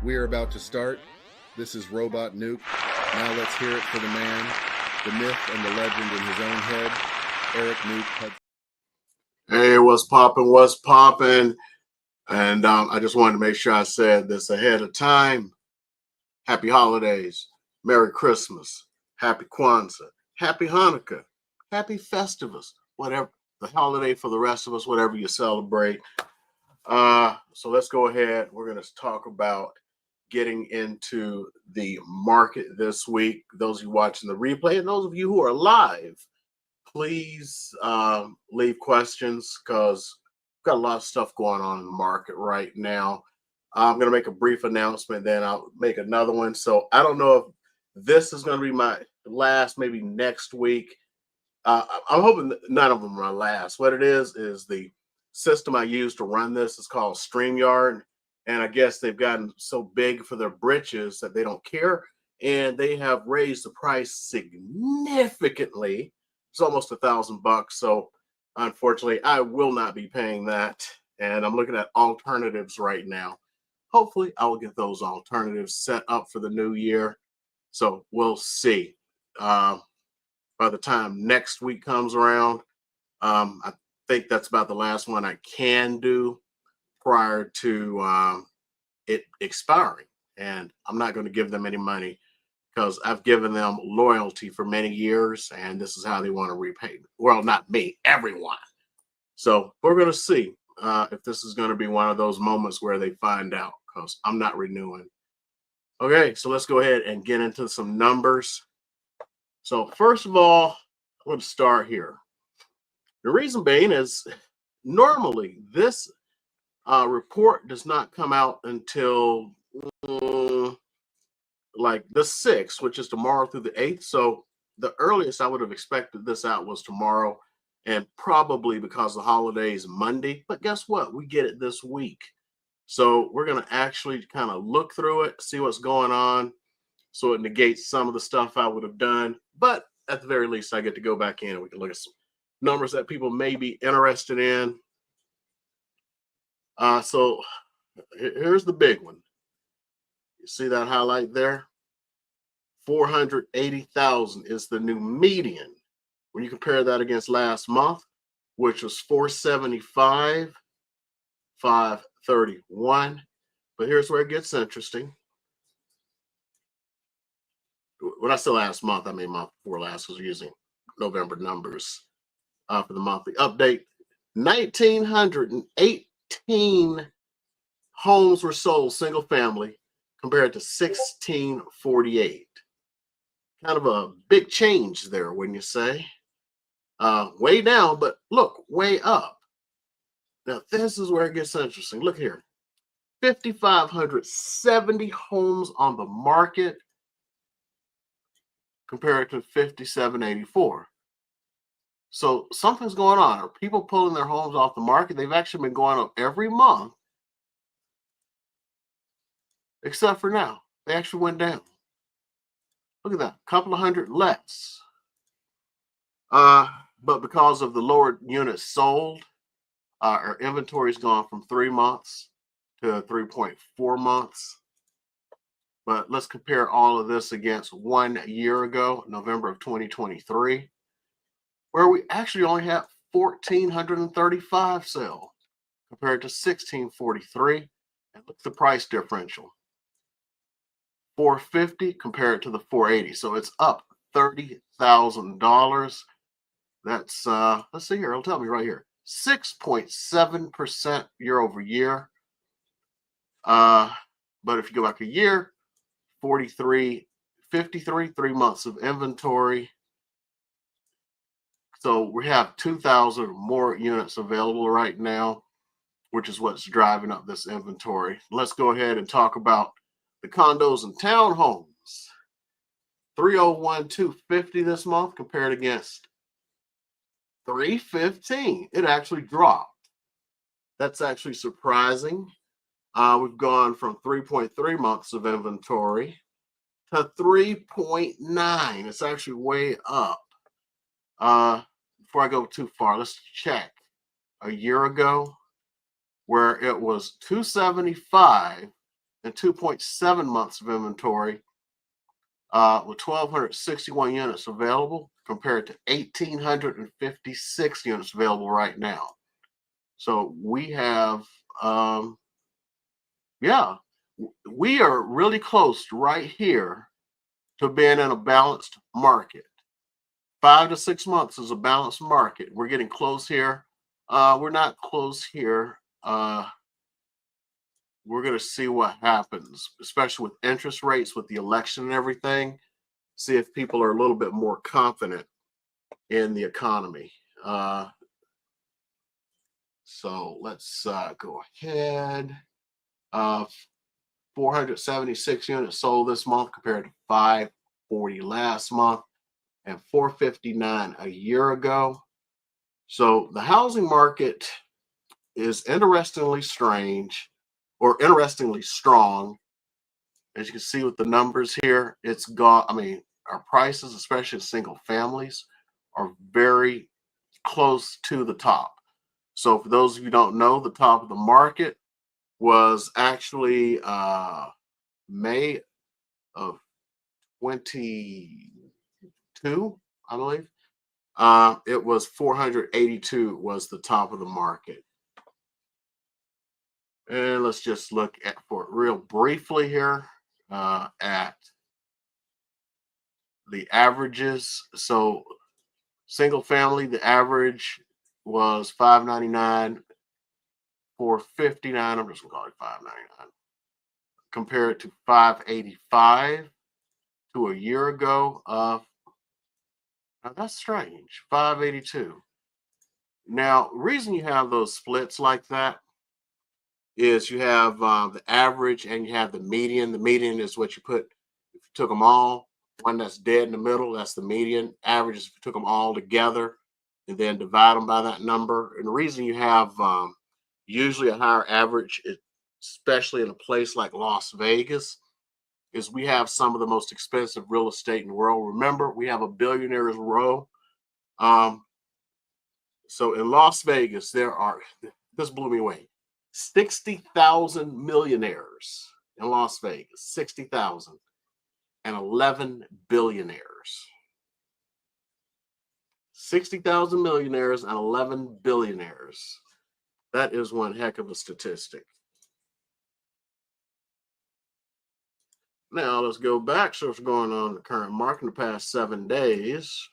We are about to start. This is Robot Nuke. Now let's hear it for the man, the myth and the legend in his own head, Eric Nuke Hudson. Hey, what's poppin'? What's poppin'? And I just wanted to make sure I said this ahead of time. Happy holidays, Merry Christmas, Happy Kwanzaa, Happy Hanukkah, Happy Festivus, whatever the holiday for the rest of us, whatever you celebrate. So let's go ahead. We're going to talk about getting into the market this week. Those of you watching the replay and those of you who are live, please leave questions because we've got a lot of stuff going on in the market right now. I'm going to make a brief announcement, then I'll make another one. So I don't know if this is going to be my last, maybe next week. I'm hoping none of them are my last. What it is the system I use to run this is called StreamYard. And I guess they've gotten so big for their britches that they don't care. And they have raised the price significantly. It's almost $1,000. So unfortunately, I will not be paying that. And I'm looking at alternatives right now. Hopefully, I will get those alternatives set up for the new year. So we'll see. By the time next week comes around, I think that's about the last one I can do prior to it expiring. And I'm not going to give them any money because I've given them loyalty for many years, and this is how they want to repay me. Well, not me, everyone. So we're going to see if this is going to be one of those moments where they find out, because I'm not renewing. Okay, so let's go ahead and get into some numbers. So first of all, I'm going to start here. The reason being is normally this report does not come out until like the 6th, which is tomorrow through the 8th. So the earliest I would have expected this out was tomorrow, and probably because the holiday is Monday. But guess what? We get it this week. So we're going to actually kind of look through it, see what's going on, so it negates some of the stuff I would have done. But at the very least, I get to go back in and we can look at some numbers that people may be interested in. So here's the big one. You see that highlight there? 480,000 is the new median. When you compare that against last month, which was 475, 531. But here's where it gets interesting. When I say last month, I mean month before last, because we're using November numbers for the monthly update. 1,918 homes were sold single family compared to 1,648. Kind of a big change there, wouldn't you say? Way down, but look, way up. Now, this is where it gets interesting. Look here. 5,570 homes on the market compared to 5,784. So something's going on. Are people pulling their homes off the market? They've actually been going up every month, except for now. They actually went down. Look at that, a couple of hundred less. But because of the lower units sold, our inventory's gone from 3 months to 3.4 months. But let's compare all of this against 1 year ago, November of 2023, where we actually only had 1,435 sales compared to 1,643. And look at the price differential. 450 compared to the 480. So it's up $30,000. That's let's see here, it'll tell me right here. 6.7% year over year. But if you go back a year, 53, 3 months of inventory. So we have 2,000 more units available right now, which is what's driving up this inventory. Let's go ahead and talk about the condos and townhomes. 301, 250 this month compared against 315. It actually dropped. That's actually surprising. We've gone from 3.3 months of inventory to 3.9. It's actually way up. Before I go too far, let's check a year ago where it was 275 and 2.7 months of inventory, with 1,261 units available compared to 1,856 units available right now. So we have, yeah, we are really close right here to being in a balanced market. 5 to 6 months is a balanced market. We're getting close here. We're not close here. We're going to see what happens, especially with interest rates, with the election and everything. See if people are a little bit more confident in the economy. So let's go ahead. 476 units sold this month compared to 540 last month and 459 a year ago. So the housing market is interestingly strange, or interestingly strong. As you can see with the numbers here, it's gone. I mean, our prices, especially single families, are very close to the top. So for those of you who don't know, the top of the market was actually May of 22, I believe. It was 482 was the top of the market. And let's just look at for real briefly here at the averages. So single family, the average was 599, 459. I'm just gonna call it 599. Compare it to 585 to a year ago. Now that's strange. 582. Now, reason you have those splits like that is you have the average and you have the median. The median is what you put if you took them all. One that's dead in the middle, that's the median. Average is if you took them all together and then divide them by that number. And the reason you have usually a higher average, especially in a place like Las Vegas, is we have some of the most expensive real estate in the world. Remember, we have a billionaires row. So in Las Vegas, there are, this blew me away, 60,000 millionaires in Las Vegas, 60,000, and 11 billionaires. 60,000 millionaires and 11 billionaires. That is one heck of a statistic. Now let's go back. So what's going on in the current market in the past 7 days?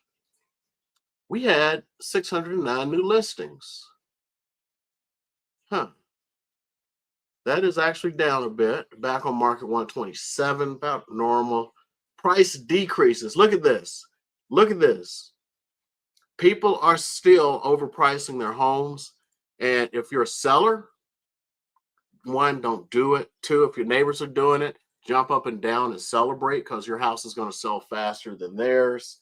We had 609 new listings. Huh. That is actually down a bit. Back on market 127, about normal. Price decreases. Look at this. Look at this. People are still overpricing their homes. And if you're a seller, one, don't do it. Two, if your neighbors are doing it, jump up and down and celebrate because your house is going to sell faster than theirs.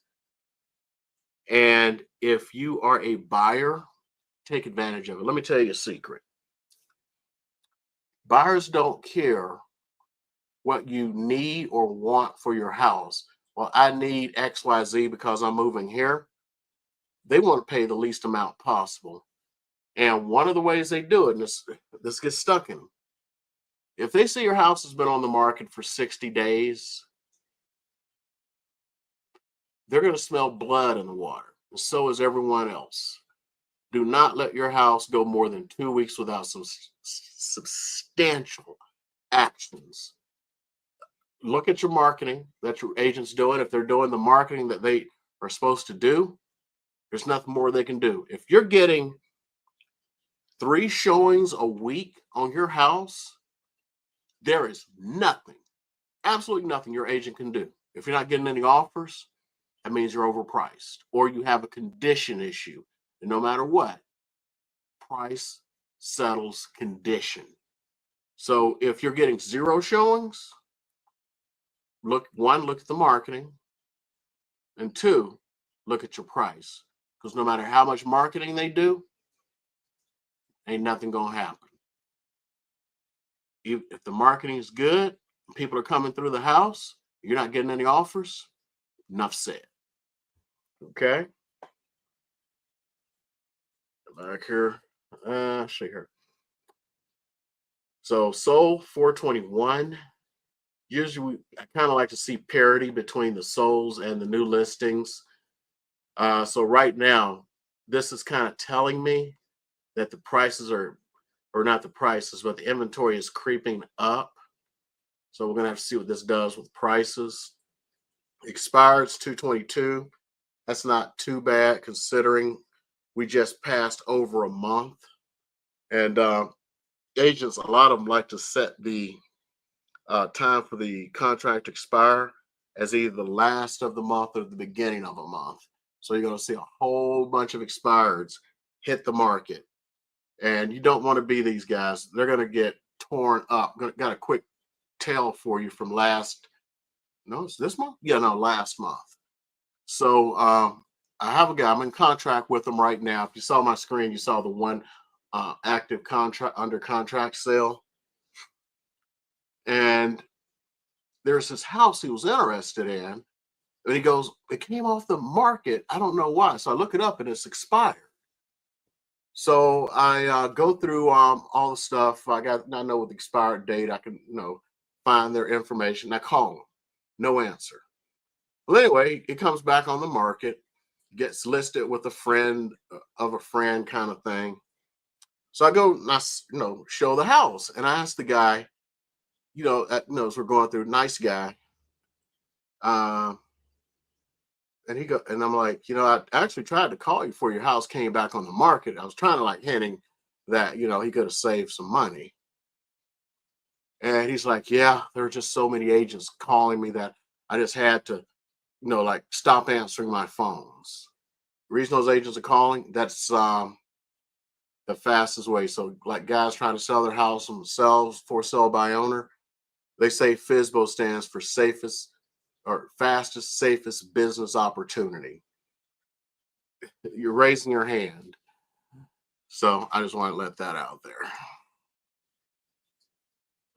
And if you are a buyer, take advantage of it. Let me tell you a secret. Buyers don't care what you need or want for your house. Well, I need XYZ because I'm moving here. They want to pay the least amount possible. And one of the ways they do it, and this gets stuck in them, if they see your house has been on the market for 60 days, they're going to smell blood in the water. And so is everyone else. Do not let your house go more than 2 weeks without some substantial actions. Look at your marketing that your agent's doing. If they're doing the marketing that they are supposed to do, there's nothing more they can do. If you're getting 3 showings a week on your house, there is nothing, absolutely nothing your agent can do. If you're not getting any offers, that means you're overpriced or you have a condition issue. And no matter what, price settles condition. So if you're getting 0 showings, look at the marketing, and 2, look at your price. Because no matter how much marketing they do, ain't nothing gonna happen. If the marketing is good, people are coming through the house, you're not getting any offers, enough said. Okay. Back here. See here. So sold 421. Usually, I kind of like to see parity between the solds and the new listings. So right now, this is kind of telling me that the prices are, or not the prices, but the inventory is creeping up. So we're gonna have to see what this does with prices. Expireds 222. That's not too bad considering we just passed over a month. And agents, a lot of them like to set the time for the contract to expire as either the last of the month or the beginning of a month. So you're going to see a whole bunch of expireds hit the market. And you don't want to be these guys. They're going to get torn up. Got a quick tale for you from it's this month? Yeah, no, last month. So I have a guy, I'm in contract with him right now. If you saw my screen, you saw the one active contract under contract sale. And there's this house he was interested in. And he goes, it came off the market. I don't know why. So I look it up and it's expired. So I go through all the stuff. I know what the expired date. I can, find their information. I call them. No answer. Well, anyway, it comes back on the market, gets listed with a friend of a friend kind of thing. So I go and I, show the house. And I ask the guy, as we're going through, nice guy. And I'm like, I actually tried to call you before your house came back on the market. I was trying to hinting that, he could have saved some money. And he's like, yeah, there are just so many agents calling me that I just had to, stop answering my phones. The reason those agents are calling, that's the fastest way. So guys trying to sell their house themselves for sale by owner, they say FSBO stands for safest or fastest, safest business opportunity. You're raising your hand. So I just want to let that out there.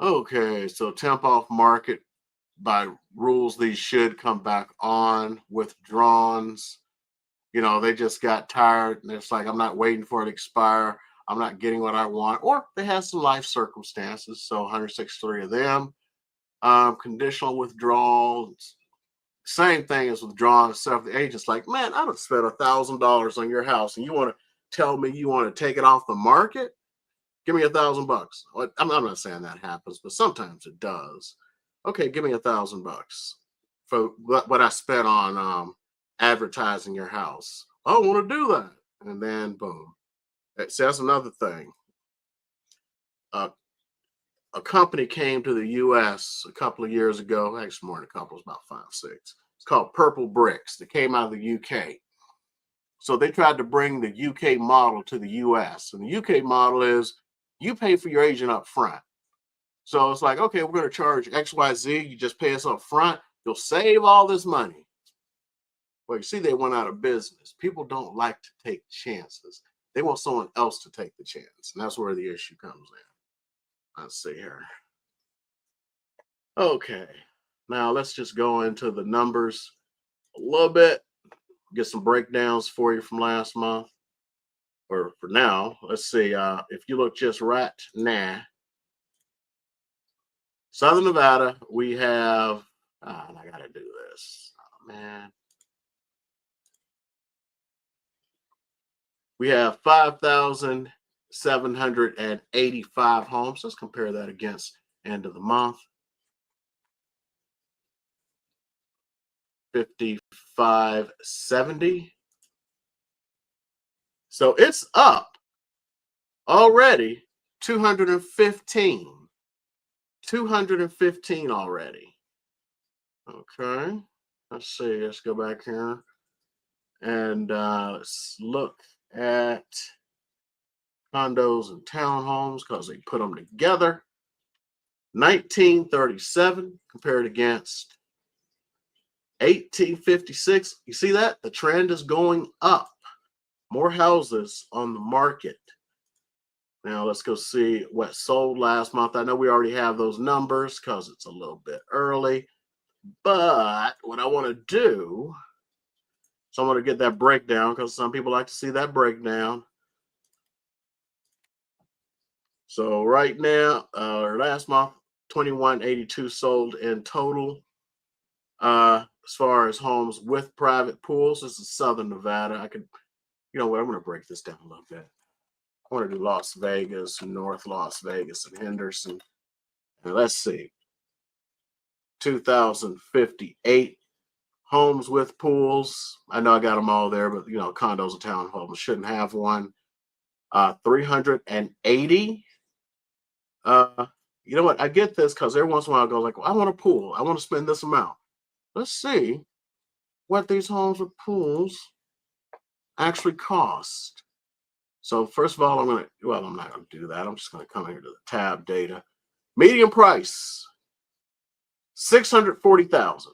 Okay, so temp off market. By rules, these should come back on. Withdrawns, they just got tired and it's like, I'm not waiting for it to expire. I'm not getting what I want. Or they have some life circumstances. So 163 of them. Conditional withdrawals. Same thing as withdrawing stuff. The agent's like, man, I don't spend $1,000 on your house and you want to tell me you want to take it off the market? Give me $1,000. I'm not saying that happens, but sometimes it does. Okay, give me $1,000 for what I spent on advertising your house. I don't want to do that. And then boom. See, that's another thing. A company came to the U.S. a couple of years ago, actually more than a couple, it's about 5, 6. It's called Purple Bricks. They came out of the UK. So they tried to bring the UK model to the US. And the UK model is you pay for your agent up front. So it's like, okay, we're going to charge XYZ. You just pay us up front. You'll save all this money. Well, you see, they went out of business. People don't like to take chances. They want someone else to take the chance. And that's where the issue comes in. Let's see here. Okay. Now let's just go into the numbers a little bit. Get some breakdowns for you from last month. Or for now, let's see. If you look just right now, Southern Nevada, we have, I got to do this. Oh, man. We have 5,785 homes. Let's compare that against end of the month. 5,570. So it's up already 215. 215 already. Okay. Let's see. Let's go back here. And let's look at condos and townhomes because they put them together. 1937 compared against 1856. You see that? The trend is going up. More houses on the market. Now let's go see what sold last month. I know we already have those numbers because it's a little bit early. But what I want to do, so I'm going to get that breakdown because some people like to see that breakdown. So right now, last month, 2182 sold in total. As far as homes with private pools, this is Southern Nevada. I could, you know what? I'm going to break this down a little bit. I want to do Las Vegas, North Las Vegas, and Henderson. And let's see, 2,058 homes with pools. I know I got them all there, but you know, condos and townhomes shouldn't have one. 380. Uh, you know what? I get this because every once in a while I go like, well, I want a pool. I want to spend this amount. Let's see what these homes with pools actually cost. So first of all, I'm not gonna do that. I'm just gonna come here to the tab data. Median price, 640,000.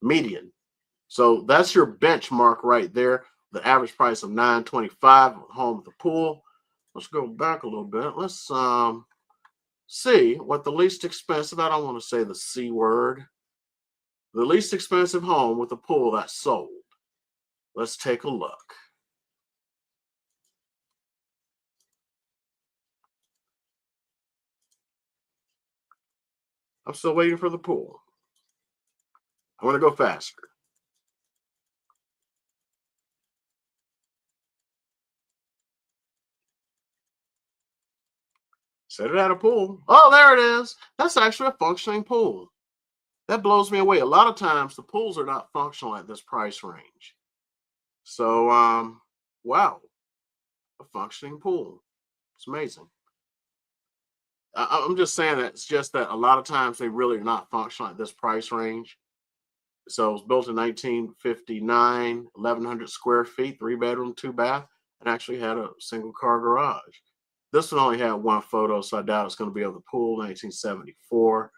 Median. So that's your benchmark right there. The average price of 925 home with a pool. Let's go back a little bit. Let's see what the least expensive, I don't want to say the C word, the least expensive home with a pool that sold. Let's take a look. I'm still waiting for the pool. I want to go faster. Said it had a pool. Oh, there it is. That's actually a functioning pool. That blows me away. A lot of times the pools are not functional at this price range. So, wow, a functioning pool. It's amazing. I'm just saying that it's just that a lot of times they really are not functional at this price range. So it was built in 1959, 1,100 square feet, 3 bedroom, 2 bath, and actually had a single car garage. This one only had one photo, so I doubt it's going to be of the pool, 1974.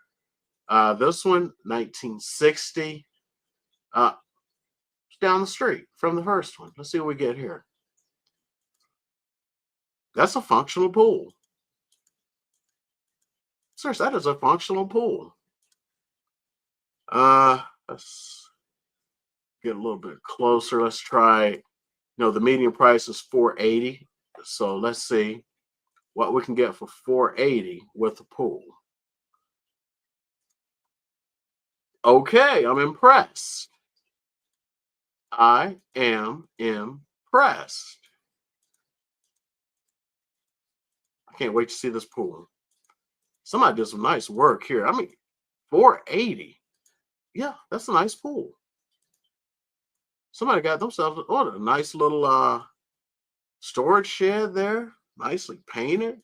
This one, 1960. It's down the street from the first one. Let's see what we get here. That's a functional pool. Seriously, that is a functional pool. Let's get a little bit closer. Let's try, the median price is 480. So let's see what we can get for 480 with the pool. Okay, I'm impressed. I am impressed. I can't wait to see this pool. Somebody did some nice work here. I mean, 480. Yeah, that's a nice pool. Somebody got themselves a nice little storage shed there, nicely painted.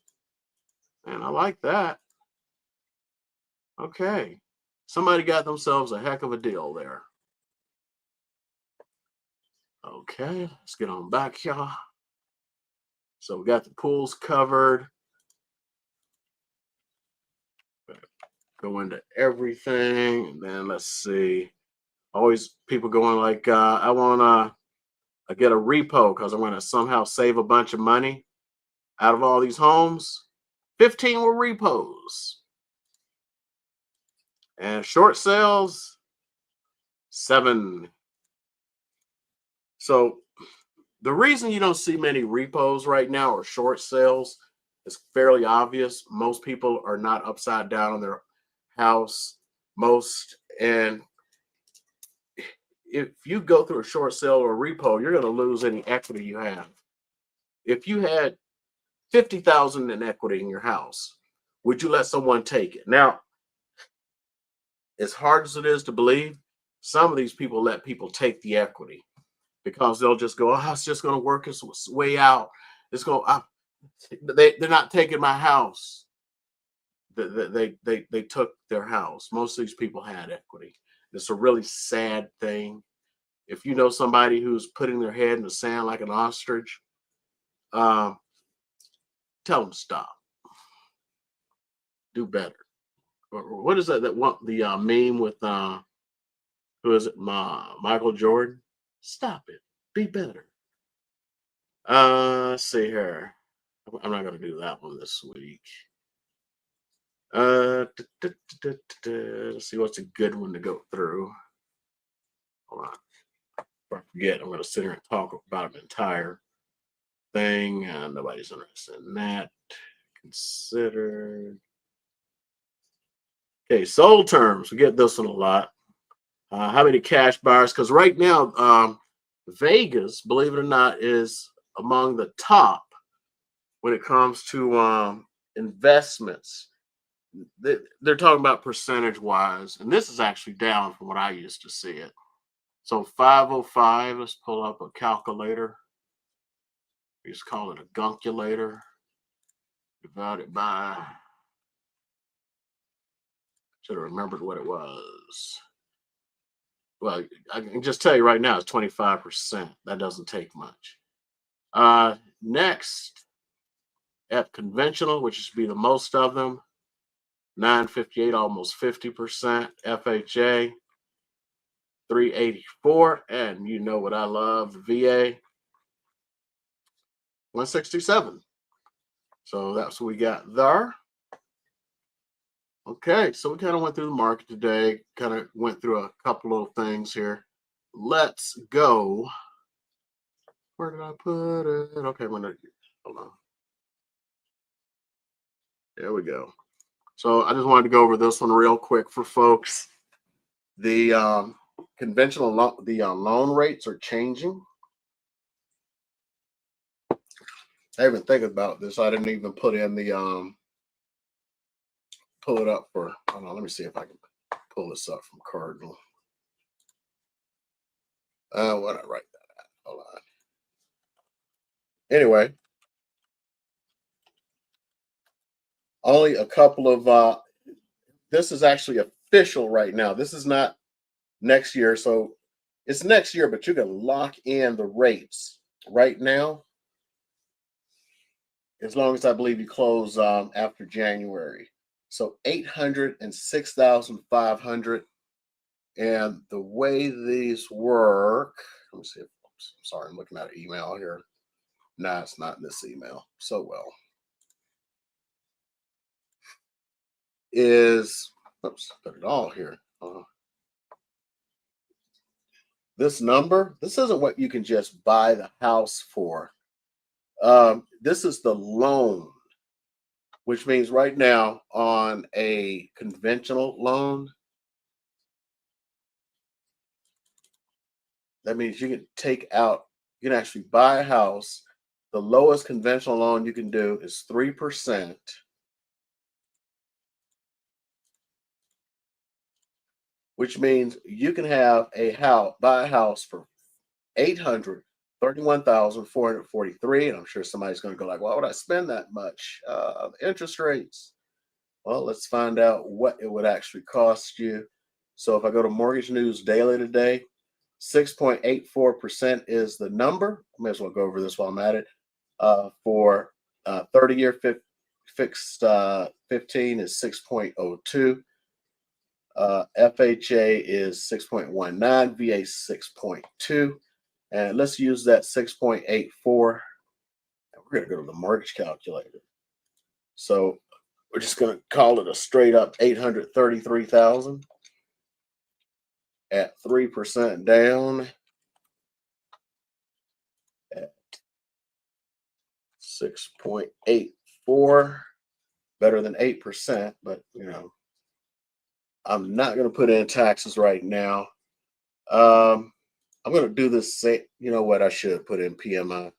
And I like that. Okay. Somebody got themselves a heck of a deal there. Okay, let's get on back here. So we got the pools covered. Go into everything, and then let's see. Always people going like, I want to get a repo because I'm going to somehow save a bunch of money out of all these homes. 15 were repos. And short sales, 7. So the reason you don't see many repos right now or short sales is fairly obvious. Most people are not upside down on their house. And if you go through a short sale or a repo, you're going to lose any equity you have. If you had 50,000 in equity in your house, would you let someone take it? Now, as hard as it is to believe, some of these people let people take the equity because they'll just go, oh, it's just going to work its way out. It's going, they're not taking my house. They took their house. Most of these people had equity. It's a really sad thing. If you know somebody who's putting their head in the sand like an ostrich, tell them stop. Do better. What is that? That one the meme with who is it? Michael Jordan. Stop it. Be better. Let's see here. I'm not going to do that one this week. Let's see what's a good one to go through. Hold on. If I forget, I'm going to sit here and talk about an entire thing. Nobody's interested in that. considered. Okay, sold terms. We get this one a lot. How many cash buyers? Because right now, Vegas, believe it or not, is among the top when it comes to investments. They're talking about percentage wise, and this is actually down from what I used to see it. So 505, let's pull up a calculator. We just call it a gunculator. Divided by, should have remembered what it was. Well, I can just tell you right now, it's 25%. That doesn't take much. Next, at conventional, which should be the most of them, 958, almost 50%. FHA, 384, and you know what I love, VA, 167. So that's what we got there. Okay, so we kind of went through the market today, kind of went through a couple of things here. Let's go. Where did I put it? Okay, hold on. There we go. So I just wanted to go over this one real quick for folks. The conventional loan rates are changing. I even think about this. I didn't even put in the pull it up for. Hold on, let me see if I can pull this up from Cardinal. What did I write that at? Hold on. Anyway, only a couple of. This is actually official right now. This is not next year, so it's next year, but you can lock in the rates right now, as long as I believe you close after January. So 806,500, and the way these work. Let me see. Oops, sorry, I'm looking at an email here. Nah, it's not in this email. So well. Is oops, put it all here. This number, this isn't what you can just buy the house for. This is the loan, which means right now on a conventional loan, that means you can take out, you can actually buy a house. The lowest conventional loan you can do is 3%. Which means you can have a house, buy a house for $831,443, and I'm sure somebody's going to go like, "Why would I spend that much? Interest rates." Well, let's find out what it would actually cost you. So if I go to Mortgage News Daily today, 6.84% is the number. I may as well go over this while I'm at it. For 30-year fixed 15 is 6.02. FHA is 6.19, VA 6.2, and let's use that 6.84. We're going to go to the mortgage calculator. So we're just going to call it a straight up 833,000 at 3% down at 6.84, better than 8%, but you know, I'm not going to put in taxes right now. I'm going to do this. You know what? I should put in PMI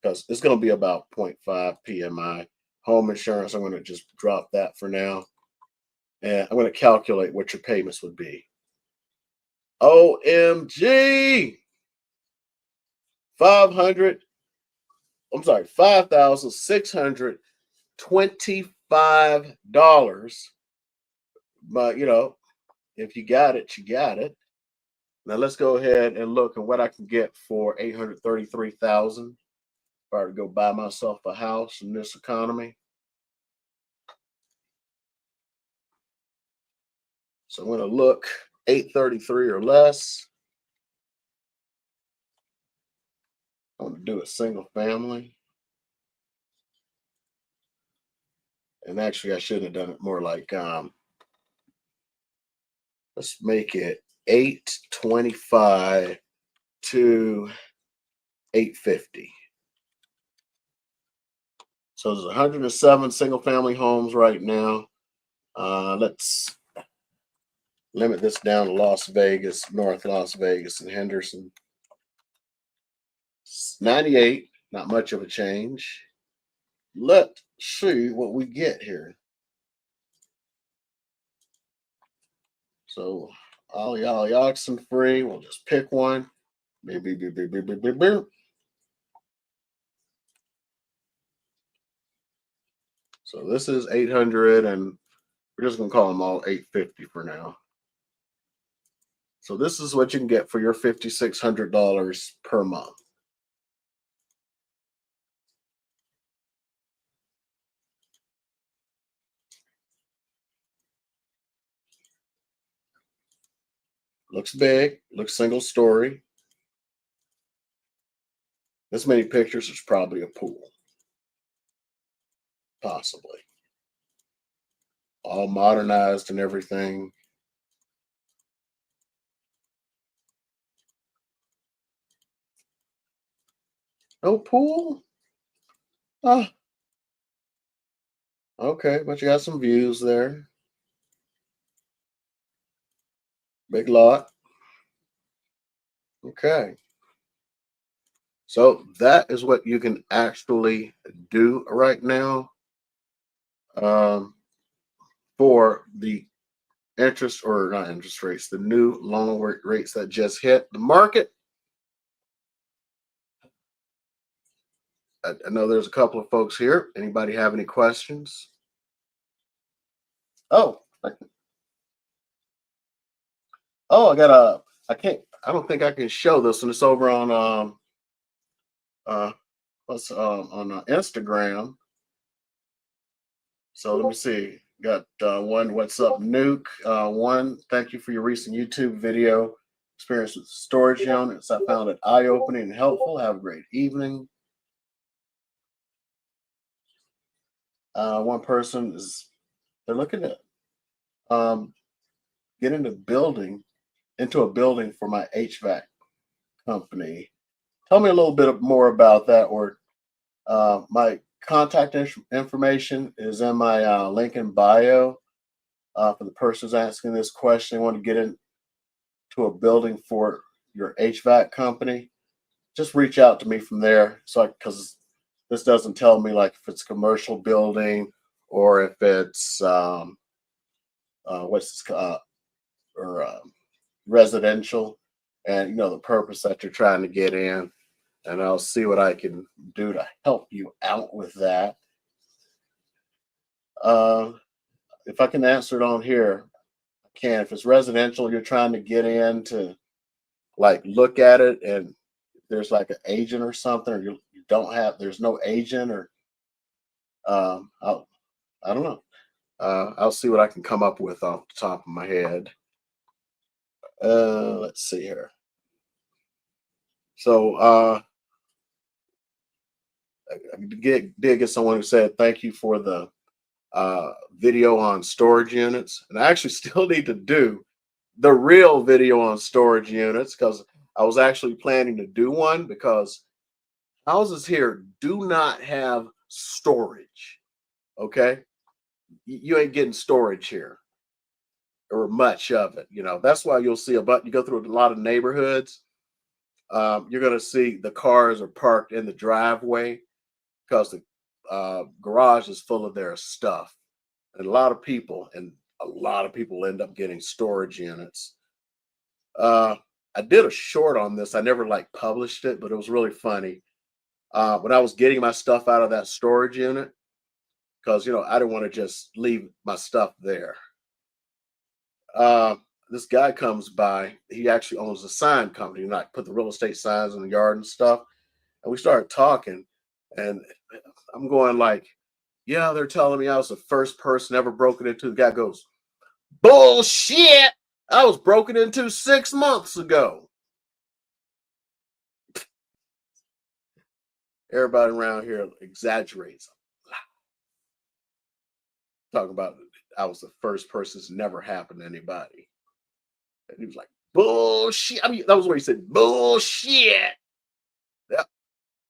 because it's going to be about 0.5 PMI. Home insurance, I'm going to just drop that for now. And I'm going to calculate what your payments would be. OMG! $5,625. But you know, if you got it, you got it. Now let's go ahead and look at what I can get for 833,000 if I were to go buy myself a house in this economy. So I'm going to look 833 or less. I'm going to do a single family. And actually, I shouldn't have done it more like, let's make it 825 to 850. So there's 107 single-family homes right now. Let's limit this down to Las Vegas, North Las Vegas, and Henderson. 98, not much of a change. Let's see what we get here. So all y'all auction free. We'll just pick one. Beep, beep, beep, beep, beep, beep, beep, beep. So this is 800, and we're just gonna call them all 850 for now. So this is what you can get for your $5,600 per month. Looks big, looks single story. This many pictures is probably a pool. Possibly. All modernized and everything. No pool? Ah, okay, but you got some views there. Big lot. Okay. So that is what you can actually do right now um, for the interest, or not interest rates, the new loan rates that just hit the market. I know there's a couple of folks here. Anybody have any questions? Oh, I don't think I can show this one. It's over on on Instagram. So let me see. Got one. What's up, Nuke? One. Thank you for your recent YouTube video experience with storage units. I found it eye-opening and helpful. Have a great evening. One person is they're looking at get into a building for my HVAC company. Tell me a little bit more about that, or my contact information is in my link in bio. For the persons asking this question, they want to get into a building for your HVAC company, just reach out to me from there. So, because this doesn't tell me like if it's a commercial building or if it's what's this or residential, and the purpose that you're trying to get in, and I'll see what I can do to help you out with that. If I can answer it on here, I can. If it's residential, you're trying to get in to like look at it, and there's like an agent or something, or you don't have, there's no agent, or I don't know. I'll see what I can come up with off the top of my head. Let's see here. So I did get someone who said thank you for the video on storage units, and I actually still need to do the real video on storage units, because I was actually planning to do one, because houses here do not have storage. Okay, you ain't getting storage here, or much of it. That's why you'll see you go through a lot of neighborhoods. You're going to see the cars are parked in the driveway because the garage is full of their stuff, and a lot of people end up getting storage units. I did a short on this. I never like published it, but it was really funny. When I was getting my stuff out of that storage unit, because I didn't want to just leave my stuff there. This guy comes by. He actually owns a sign company, and I put the real estate signs in the yard and stuff. And we started talking, and I'm going like, yeah, they're telling me I was the first person ever broken into. The guy goes, bullshit. I was broken into 6 months ago. Everybody around here exaggerates. Talking about I was the first person. It's never happened to anybody. And he was like, bullshit. I mean, that was what he said, bullshit. Yeah,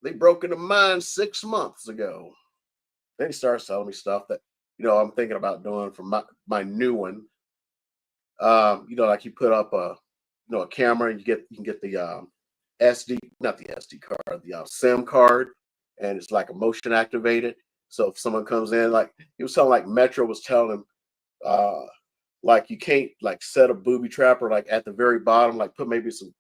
they broke into mine 6 months ago. Then he starts telling me stuff that, I'm thinking about doing for my new one. Like you put up a camera, and you can get the SD, not the SD card, the SIM card, and it's like a motion activated. So if someone comes in, like he was telling, like Metro was telling him, uh, like you can't like set a booby trap, or like at the very bottom, like put maybe some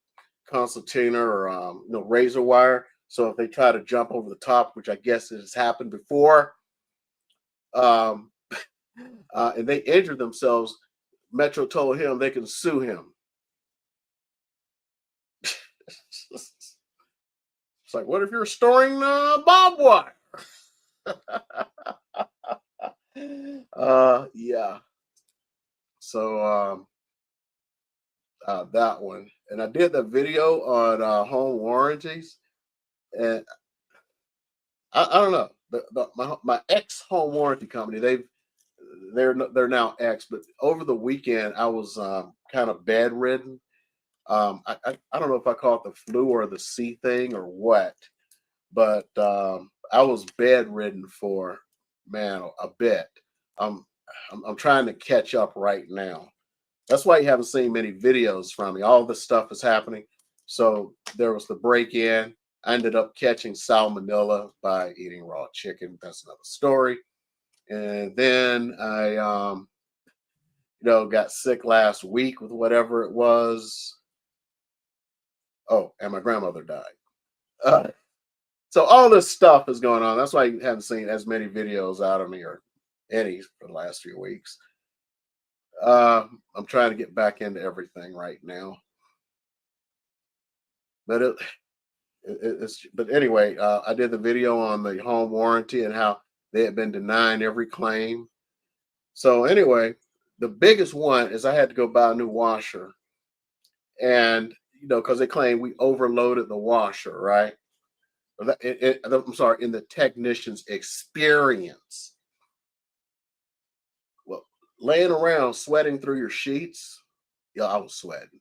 concertina or razor wire. So if they try to jump over the top, which I guess has happened before, um, and they injure themselves, Metro told him they can sue him. It's like, what if you're storing barbed wire? Yeah. So that one, and I did the video on home warranties, and I don't know. My ex home warranty company, they're now ex, but over the weekend I was kind of bedridden. I don't know if I call it the flu or the C thing or what, but I was bedridden for, man, a bit. I'm I'm trying to catch up right now. That's why you haven't seen many videos from me. All this stuff is happening. So there was the break in. I ended up catching salmonella by eating raw chicken. That's another story. And then I, got sick last week with whatever it was. Oh, and my grandmother died. Uh, so all this stuff is going on. That's why you haven't seen as many videos out of me, or any, for the last few weeks. I'm trying to get back into everything right now, but but anyway, I did the video on the home warranty and how they had been denying every claim. So anyway, the biggest one is I had to go buy a new washer, and because they claim we overloaded the washer, right? I'm sorry, in the technician's experience. Well, laying around sweating through your sheets, yeah, I was sweating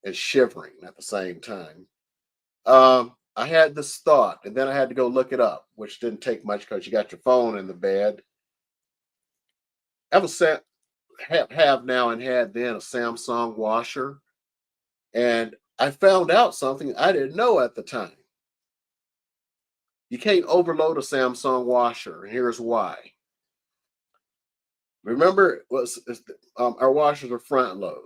and shivering at the same time. I had this thought, and then I had to go look it up, which didn't take much because you got your phone in the bed. I was have now and had then a Samsung washer, and I found out something I didn't know at the time. You can't overload a Samsung washer, and here's why. Remember, our washers are front load.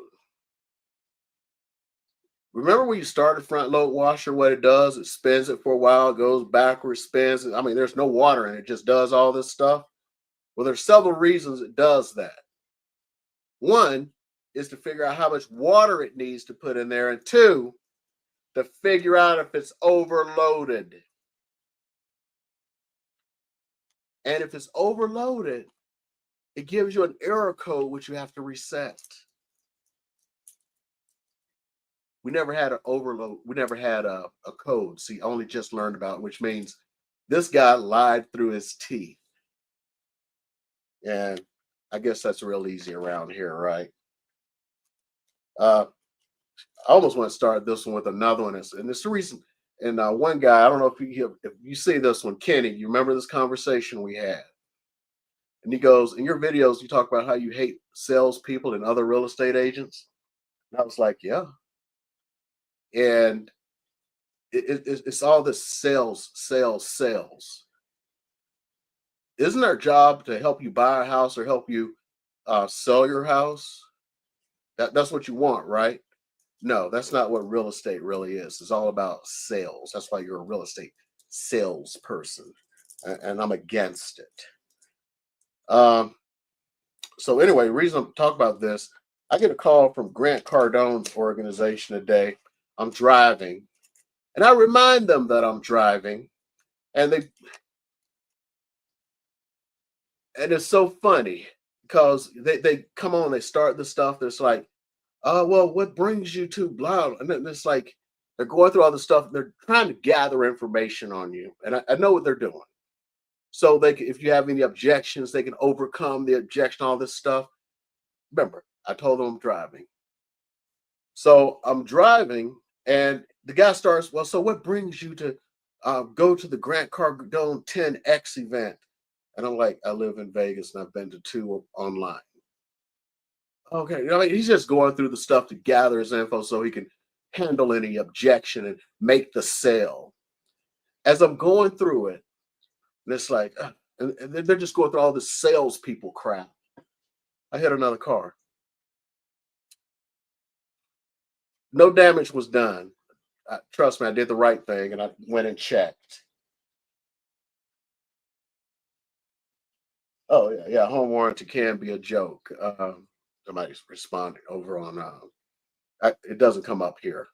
Remember when you start a front load washer, what it does? It spins it for a while, goes backwards, spins it. I mean, there's no water in it, just does all this stuff. Well, there's several reasons it does that. One is to figure out how much water it needs to put in there, and two, to figure out if it's overloaded. And if it's overloaded, it gives you an error code which you have to reset. We never had an overload. We never had a code. See, only just learned about it, which means this guy lied through his teeth. And I guess that's real easy around here, right? I almost want to start this one with another one. And it's the reason. And one guy, I don't know if you see this one, Kenny, you remember this conversation we had? And he goes, in your videos, you talk about how you hate salespeople and other real estate agents. And I was like, yeah. And it's all this sales, sales, sales. Isn't our job to help you buy a house or help you sell your house? That's what you want, right? No, that's not what real estate really is. It's all about sales. That's why you're a real estate salesperson, and I'm against it. So anyway, the reason I'm talking about this, I get a call from Grant Cardone's organization today. I'm driving, and I remind them that I'm driving, and it's so funny because they come on, they start the stuff that's like, well, what brings you to blah? And then it's like they're going through all the stuff. They're trying to gather information on you, and I know what they're doing. So if you have any objections, they can overcome the objection. All this stuff. Remember, I told them I'm driving. So I'm driving, and the guy starts. Well, so what brings you to go to the Grant Cardone 10X event? And I'm like, I live in Vegas and I've been to two online. Okay, he's just going through the stuff to gather his info so he can handle any objection and make the sale. As I'm going through it, and it's like, and they're just going through all this salespeople crap. I hit another car. No damage was done. Trust me, I did the right thing, and I went and checked. Oh yeah. Home warranty can be a joke. Somebody's responding over on. It doesn't come up here.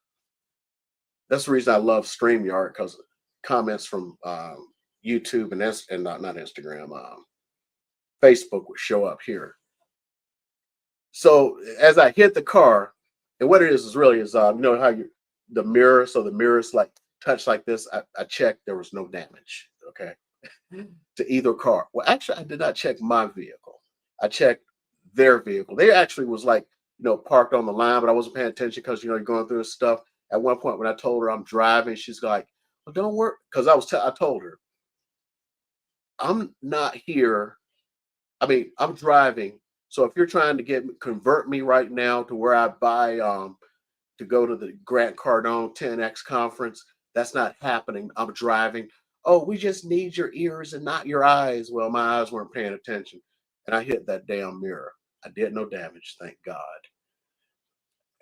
That's the reason I love StreamYard, because comments from YouTube and not Instagram, Facebook would show up here. So as I hit the car, and what it is really is you know how the mirror, so the mirror's like touch like this. I checked, there was no damage. Okay, to either car. Well, actually, I did not check my vehicle. I checked their vehicle. They actually was like, parked on the line, but I wasn't paying attention because you're going through this stuff. At one point, when I told her I'm driving, she's like, "Well, don't worry," because I told her I'm not here. I mean, I'm driving. So if you're trying to convert me right now to where I buy to go to the Grant Cardone 10X conference, that's not happening. I'm driving. Oh, we just need your ears and not your eyes. Well, my eyes weren't paying attention, and I hit that damn mirror. I did no damage, thank God.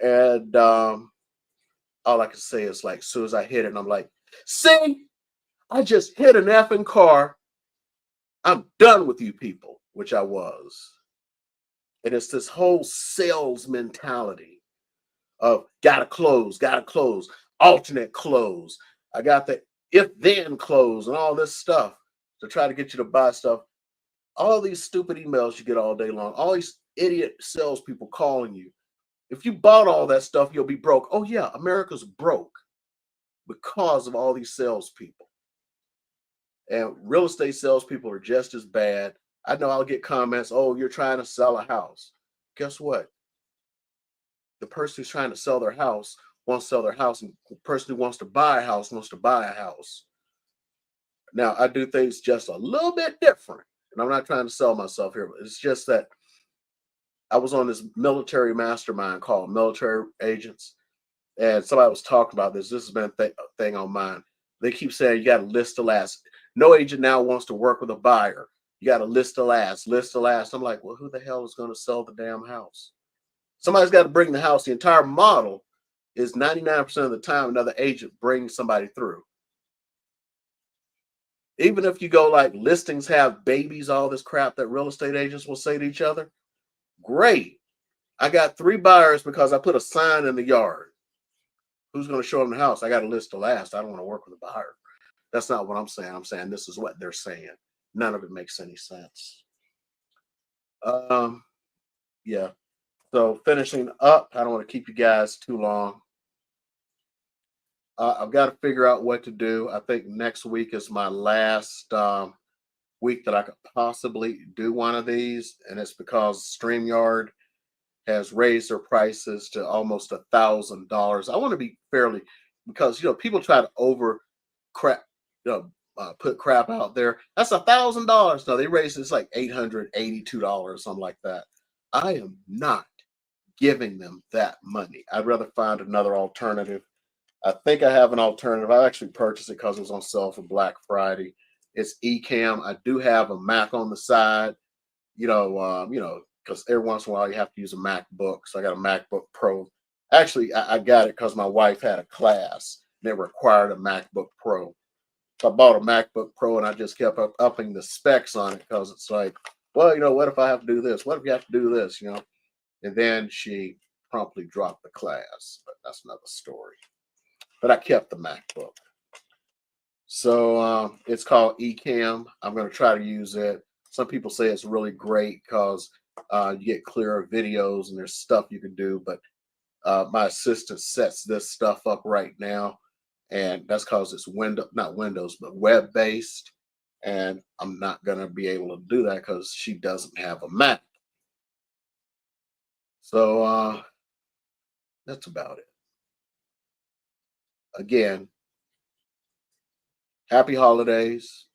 And all I can say is, like, as soon as I hit it, and I'm like, see, I just hit an effing car. I'm done with you people, which I was. And it's this whole sales mentality of gotta close, alternate close. I got the if then close and all this stuff to try to get you to buy stuff. All these stupid emails you get all day long, all these idiot salespeople calling you. If you bought all that stuff, you'll be broke. Oh, yeah, America's broke because of all these salespeople. And real estate salespeople are just as bad. I know I'll get comments, oh, you're trying to sell a house. Guess what? The person who's trying to sell their house wants to sell their house, and the person who wants to buy a house wants to buy a house. Now, I do things just a little bit different, and I'm not trying to sell myself here, but it's just that I was on this military mastermind called Military Agents, and somebody was talking about this. This has been a thing on mine. They keep saying you got to list the last. No agent now wants to work with a buyer. You got to list the last, list the last. I'm like, well, who the hell is going to sell the damn house? Somebody's got to bring the house. The entire model is 99% of the time another agent brings somebody through. Even if you go like listings have babies, all this crap that real estate agents will say to each other, great. I got 3 buyers because I put a sign in the yard. Who's going to show them the house? I got to list the last. I don't want to work with a buyer. That's not what I'm saying. I'm saying this is what they're saying. None of it makes any sense. Yeah. So finishing up, I don't want to keep you guys too long. I've got to figure out what to do. I think next week is my last week that I could possibly do one of these, and it's because StreamYard has raised their prices to almost $1,000. I want to be fairly, because people try to over crap, put crap out there. That's $1,000. No, they raised it's like $882, something like that. I am not giving them that money. I'd rather find another alternative. I think I have an alternative. I actually purchased it because it was on sale for Black Friday. It's Ecamm. I do have a Mac on the side, because every once in a while you have to use a MacBook. So I got a MacBook Pro. Actually, I got it because my wife had a class and it required a MacBook Pro. So I bought a MacBook Pro and I just kept upping the specs on it because it's like, well, what if I have to do this? What if you have to do this? And then she promptly dropped the class, but that's another story. But I kept the MacBook. So it's called Ecamm. I'm going to try to use it. Some people say it's really great because you get clearer videos and there's stuff you can do. But my assistant sets this stuff up right now. And that's because it's not Windows, but web-based. And I'm not going to be able to do that because she doesn't have a Mac. So that's about it. Again, happy holidays,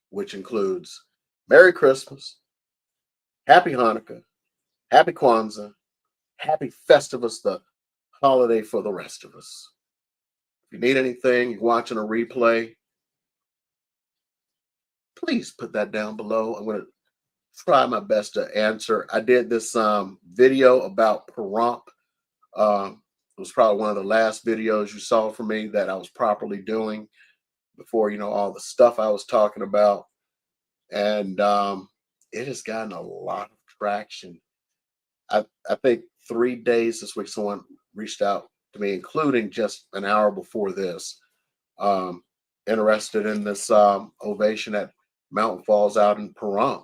which includes Merry Christmas, Happy Hanukkah, Happy Kwanzaa, Happy Festivus, the holiday for the rest of us. If you need anything, you're watching a replay, please put that down below. I'm going to try my best to answer. I did this video about Pahrump. It was probably one of the last videos you saw from me that I was properly doing before, all the stuff I was talking about. And it has gotten a lot of traction. I think 3 days this week, someone reached out to me, including just an hour before this, interested in this ovation at Mountain Falls out in Pahrump.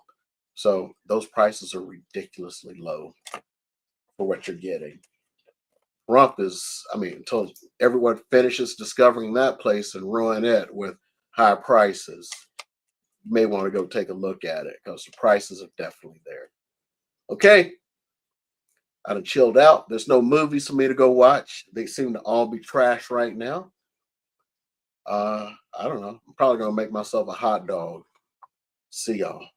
So those prices are ridiculously low for what you're getting. Pahrump is, until everyone finishes discovering that place and ruin it with high prices, you may want to go take a look at it because the prices are definitely there. Okay. I done chilled out. There's no movies for me to go watch. They seem to all be trash right now. I don't know. I'm probably going to make myself a hot dog. See y'all.